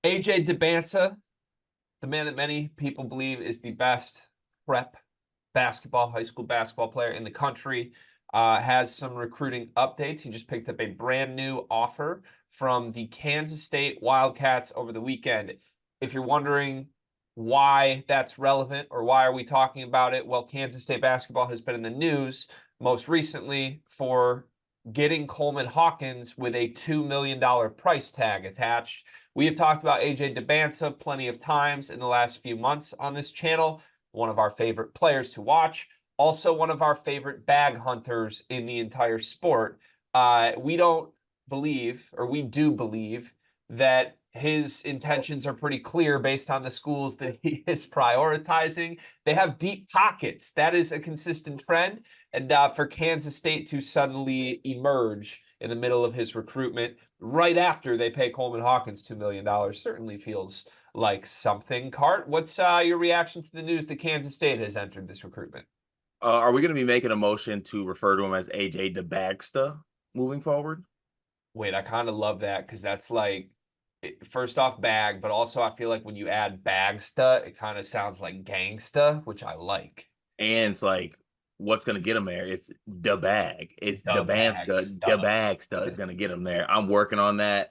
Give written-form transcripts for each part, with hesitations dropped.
AJ Dybantsa, the man that many people believe is the best prep high school basketball player in the country, has some recruiting updates. He just picked up a brand new offer from the Kansas State Wildcats over the weekend. If you're wondering why that's relevant or why are we talking about it, well, Kansas State basketball has been in the news most recently for getting Coleman Hawkins with a $2 million price tag attached. We have talked about AJ Dybantsa plenty of times in the last few months on this channel. One of our favorite players to watch. Also one of our favorite bag hunters in the entire sport. We don't believe, or we do believe, that his intentions are pretty clear based on the schools that he is prioritizing. They have deep pockets. That is a consistent trend. And for Kansas State to suddenly emerge in the middle of his recruitment right after they pay Coleman Hawkins $2 million certainly feels like something. Cart, what's your reaction to the news that Kansas State has entered this recruitment? Are we going to be making a motion to refer to him as AJ Dybantsa moving forward? Wait, I kind of love that because that's like, first off, bag, but also I feel like when you add bagsta, it kind of sounds like gangsta, which I like. And it's like, what's going to get him there? It's the bag. It's The Dybantsa. bagsta. Dybantsa is going to get him there. I'm working on that.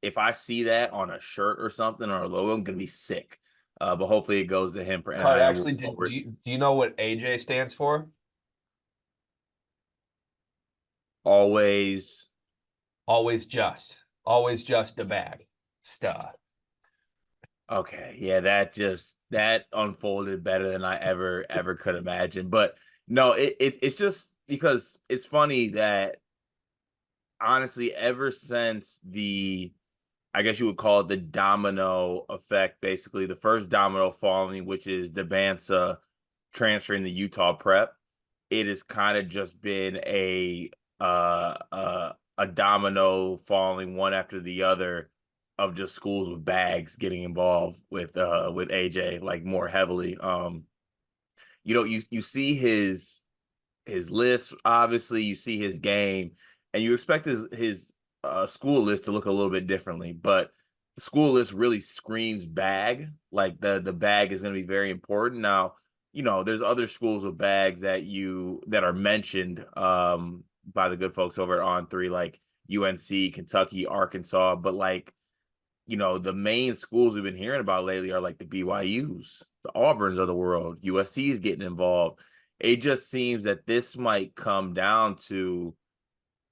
If I see that on a shirt or something or a logo, I'm going to be sick. But hopefully it goes to him for Cart, NIL actually, moving forward. do you know what AJ stands for? Always. Always just a bag. Stuff. Okay, yeah, that unfolded better than I ever could imagine. But no, it's just because it's funny that honestly, ever since I guess you would call it the domino effect, basically the first domino falling, which is Dybantsa transferring the Utah Prep, it has kind of just been a domino falling one after the other of just schools with bags getting involved with AJ like more heavily. You see his list, obviously you see his game, and you expect his school list to look a little bit differently, but the school list really screams bag. Like the bag is going to be very important. Now, there's other schools with bags that are mentioned by the good folks over at On3, like UNC, Kentucky, Arkansas, but like the main schools we've been hearing about lately are like the BYUs, the Auburns of the world, USC is getting involved. It just seems that this might come down to,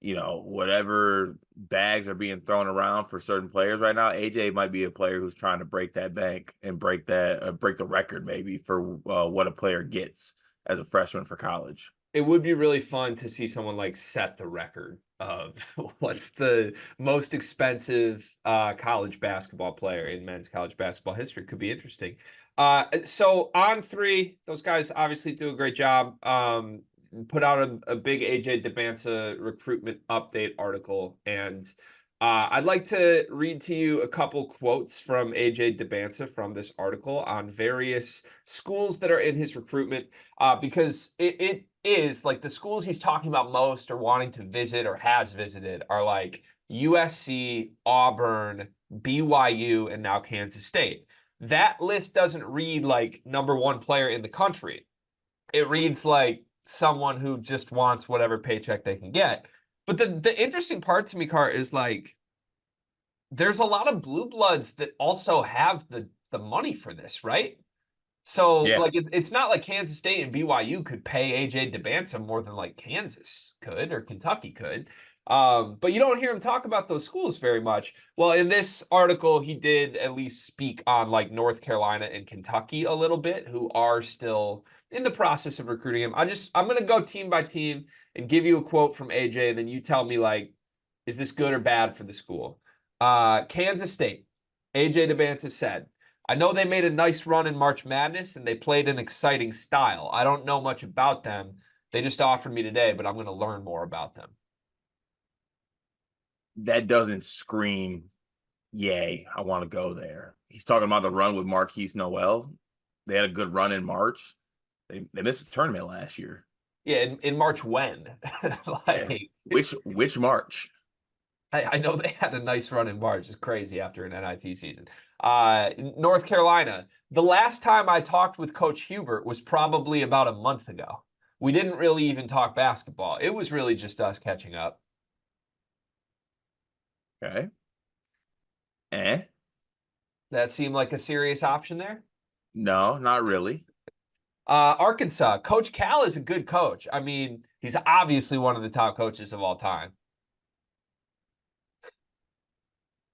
whatever bags are being thrown around for certain players right now. AJ might be a player who's trying to break that bank and break the record maybe for what a player gets as a freshman for college. It would be really fun to see someone like set the record of what's the most expensive college basketball player in men's college basketball history. Could be interesting. So On3, those guys obviously do a great job. Put out a big AJ Dybantsa recruitment update article, and I'd like to read to you a couple quotes from AJ Dybantsa from this article on various schools that are in his recruitment, because it is like the schools he's talking about most or wanting to visit or has visited are like USC, Auburn, BYU, and now Kansas State. That list doesn't read like number one player in the country. It reads like someone who just wants whatever paycheck they can get. But the interesting part to me, Car, is like there's a lot of blue bloods that also have the money for this, right? So Yeah. like it's not like Kansas State and BYU could pay AJ Dybantsa more than like Kansas could or Kentucky could. But you don't hear him talk about those schools very much. Well, in this article, he did at least speak on like North Carolina and Kentucky a little bit, who are still in the process of recruiting him. I'm gonna go team by team and give you a quote from AJ, and then you tell me like, is this good or bad for the school? Kansas State. AJ Dybantsa said, I know they made a nice run in March Madness and they played an exciting style. I don't know much about them. They just offered me today, but I'm going to learn more about them. That doesn't scream, yay, I want to go there. He's talking about the run with Marquise Noel. They had a good run in March. They missed the tournament last year. Yeah, in March when? Like, Which March? I know they had a nice run in March. It's crazy after an NIT season. North Carolina. The last time I talked with Coach Hubert was probably about a month ago. We didn't really even talk basketball. It was really just us catching up. Okay. Eh? That seemed like a serious option there. No, not really. Arkansas. Coach Cal is a good coach. I mean, he's obviously one of the top coaches of all time.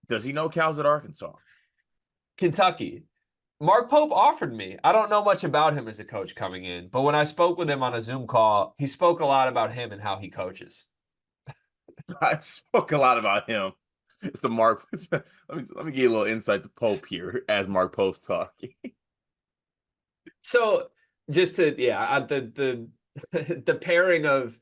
Does he know Cal's at Arkansas? Kentucky. Mark Pope offered me. I don't know much about him as a coach coming in, but when I spoke with him on a Zoom call, he spoke a lot about him and how he coaches. I spoke a lot about him. It's the Mark. Let me give you a little insight to Pope here as Mark Pope's talking. So just to the the pairing of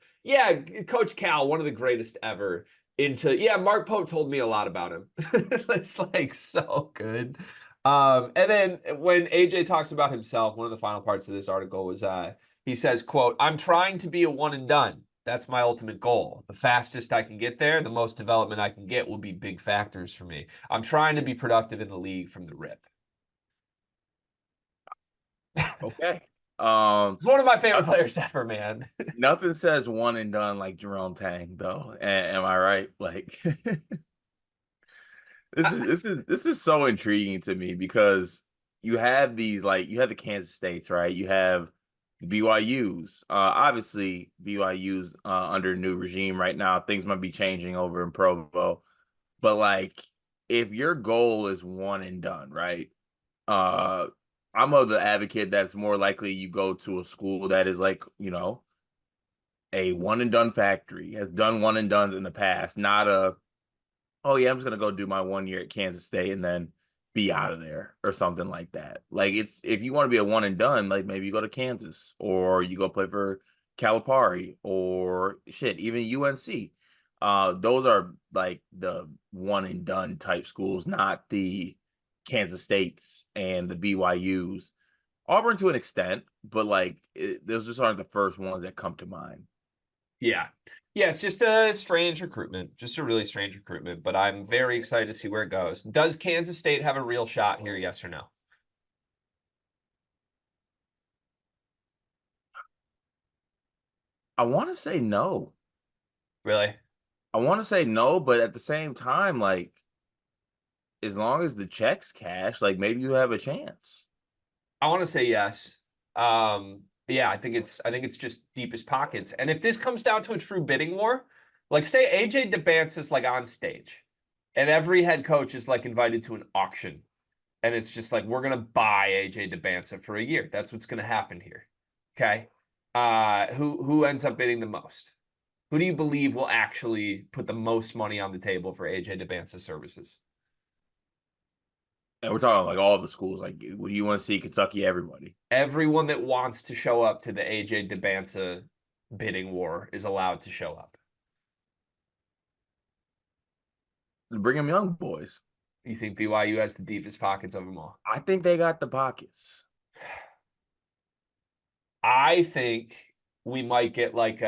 Coach Cal, one of the greatest ever, into Mark Pope told me a lot about him. It's like so good. And then when AJ talks about himself, one of the final parts of this article was he says, quote, "I'm trying to be a one and done. That's my ultimate goal. The fastest I can get there, the most development I can get will be big factors for me. I'm trying to be productive in the league from the rip." Okay. He's one of my favorite players ever, man. Nothing says one and done like Jerome Tang, though. Am I right? Like this is so intriguing to me because you have these you have the Kansas States, right? You have the BYU's. Obviously BYU's under new regime right now. Things might be changing over in Provo. But like if your goal is one and done, right? Uh I'm of the advocate that's more likely you go to a school that is like, a one and done factory, has done one and dones in the past, not a, oh yeah, I'm just gonna go do my 1 year at Kansas State and then be out of there or something like that. Like it's if you want to be a one and done, like maybe you go to Kansas or you go play for Calipari or shit, even UNC. Those are like the one and done type schools, not the Kansas States and the BYU's. Auburn to an extent, but those just aren't the first ones that come to mind. Yeah. Yeah, it's just a strange recruitment, just a really strange recruitment, but I'm very excited to see where it goes. Does Kansas State have a real shot here, yes or no? I want to say no. Really? I want to say no, but at the same time, as long as the checks cash, maybe you have a chance. I want to say yes. Yeah, I think it's just deepest pockets. And if this comes down to a true bidding war, like say AJ Dybantsa is like on stage and every head coach is like invited to an auction and it's just like we're gonna buy AJ Dybantsa for a year. That's what's gonna happen here. Okay. Who ends up bidding the most? Who do you believe will actually put the most money on the table for AJ Dybantsa services? And we're talking all the schools. What do you want to see? Kentucky, everybody. Everyone that wants to show up to the AJ Dybantsa bidding war is allowed to show up. Bring them young boys. You think BYU has the deepest pockets of them all? I think they got the pockets. I think we might get like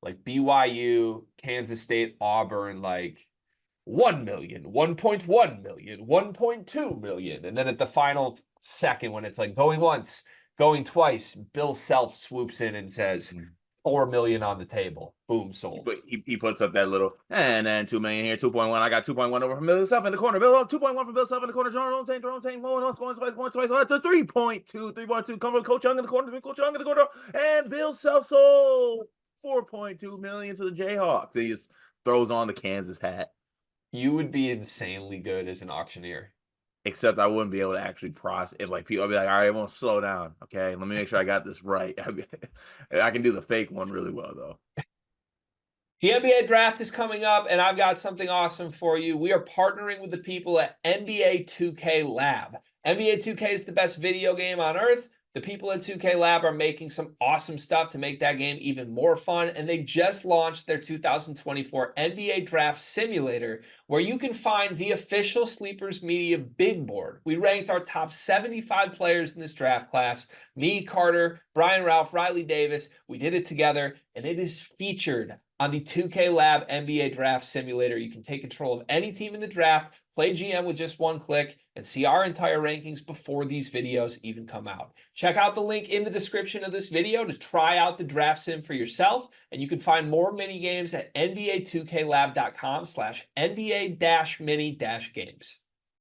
BYU, Kansas State, Auburn, like 1 million, 1.1 million, 1.2 million. And then at the final second, when it's like going once, going twice, Bill Self swoops in and says 4 million on the table. Boom, sold. He puts up that little, and then 2 million here, 2.1. I got 2.1 over from Bill Self in the corner. Bill 2.1 from Bill Self in the corner. Jerome Tang, going twice. The 3.2. Come from Coach Young in the corner, Coach Young in the corner. And Bill Self sold 4.2 million to the Jayhawks. He just throws on the Kansas hat. You would be insanely good as an auctioneer. Except I wouldn't be able to actually process if people would be like, all right, I want to slow down. Okay, let me make sure I got this right. I can do the fake one really well though. The NBA draft is coming up, and I've got something awesome for you. We are partnering with the people at NBA 2K Lab. NBA 2K is the best video game on earth. The people at 2K Lab are making some awesome stuff to make that game even more fun, and they just launched their 2024 NBA Draft Simulator, where you can find the official Sleepers Media big board. We ranked our top 75 players in this draft class. Me, Carter, Brian Ralph, Riley Davis. We did it together, and it is featured on the 2K Lab NBA Draft Simulator. You can take control of any team in the draft, Play GM with just one click and see our entire rankings before these videos even come out. Check out the link in the description of this video to try out the draft sim for yourself. And you can find more mini games at NBA2KLab.com/NBA-mini-games.